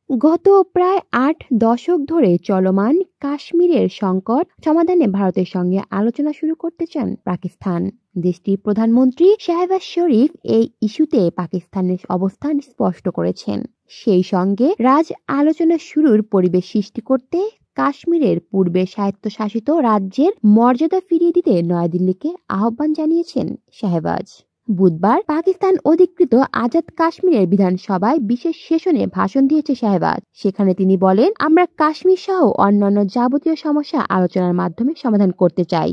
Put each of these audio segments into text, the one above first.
গত প্রায় ৮ দশক ধরে চলমান কাশ্মীরের সংকট সমাধানে ভারতের সঙ্গে আলোচনা শুরু করতে চান পাকিস্তান। দেশটির প্রধানমন্ত্রী শাহবাজ শরীফ এই ইস্যুতে পাকিস্তানের অবস্থান স্পষ্ট করেছেন। সেই সঙ্গে আলোচনা শুরুর পরিবেশ সৃষ্টি করতে কাশ্মীরের পূর্বে স্বায়ত্তশাসিত রাজ্যের মর্যাদা ফিরিয়ে দিতে নয়াদিল্লিকে আহ্বান জানিয়েছেন শাহবাজ। বুধবার পাকিস্তান অধিকৃত আজাদ কাশ্মীরের বিধানসভায় বিশেষ সেশনে ভাষণ দিয়েছে শাহবাজ। সেখানে তিনি বলেন, আমরা কাশ্মীর সহ অন্যান্য যাবতীয় সমস্যা আলোচনার মাধ্যমে সমাধান করতে চাই।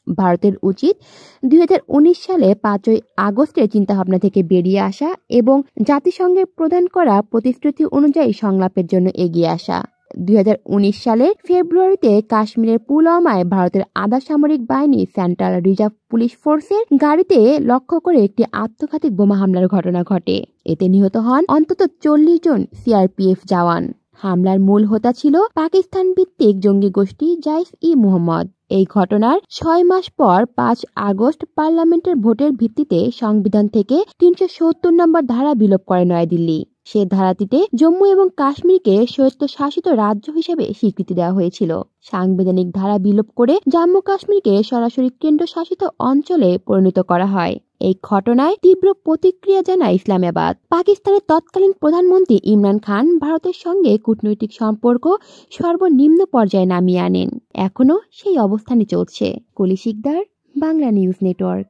ভারতের উচিত 2019 সালে 5ই আগস্টের চিন্তাভাবনা থেকে বেরিয়ে আসা এবং জাতিসংঘের প্রদান করা প্রতিশ্রুতি অনুযায়ী সংলাপের জন্য এগিয়ে আসা। 2019 সালের ফেব্রুয়ারিতে কাশ্মীরের পুলওয়ামায় ভারতের আধা সামরিক বাহিনী সেন্ট্রাল রিজার্ভ পুলিশ ফোর্সের গাড়িতে লক্ষ্য করে একটি আত্মঘাতী বোমা হামলার ঘটনা ঘটে। এতে নিহত হন অন্তত 40 জন সিআরপিএফ জওয়ান। হামলার মূল হোতা ছিল পাকিস্তান ভিত্তিক জঙ্গি গোষ্ঠী জাইশ-ই-মুহাম্মদ। এই ঘটনার 6 মাস পর 5 আগস্ট পার্লামেন্টের ভোটের ভিত্তিতে সংবিধান থেকে 370 নম্বর ধারা বিলোপ করে নয়াদিল্লি। সে ধারাটিতে জম্মু এবং কাশ্মীরকে স্বায়ত্তশাসিত রাজ্য হিসেবে স্বীকৃতি দেওয়া হয়েছিল। সাংবিধানিক ধারা বিলোপ করে জম্মু কাশ্মীরকে সরাসরি কেন্দ্রশাসিত অঞ্চলে পরিণত করা হয়। এই ঘটনায় তীব্র প্রতিক্রিয়া জানায় ইসলামাবাদ। পাকিস্তানের তৎকালীন প্রধানমন্ত্রী ইমরান খান ভারতের সঙ্গে কূটনৈতিক সম্পর্ক সর্বনিম্ন পর্যায়ে নামিয়ে আনেন। এখনো সেই অবস্থানই চলছে। কলি শিকদার, বাংলা নিউজ নেটওয়ার্ক।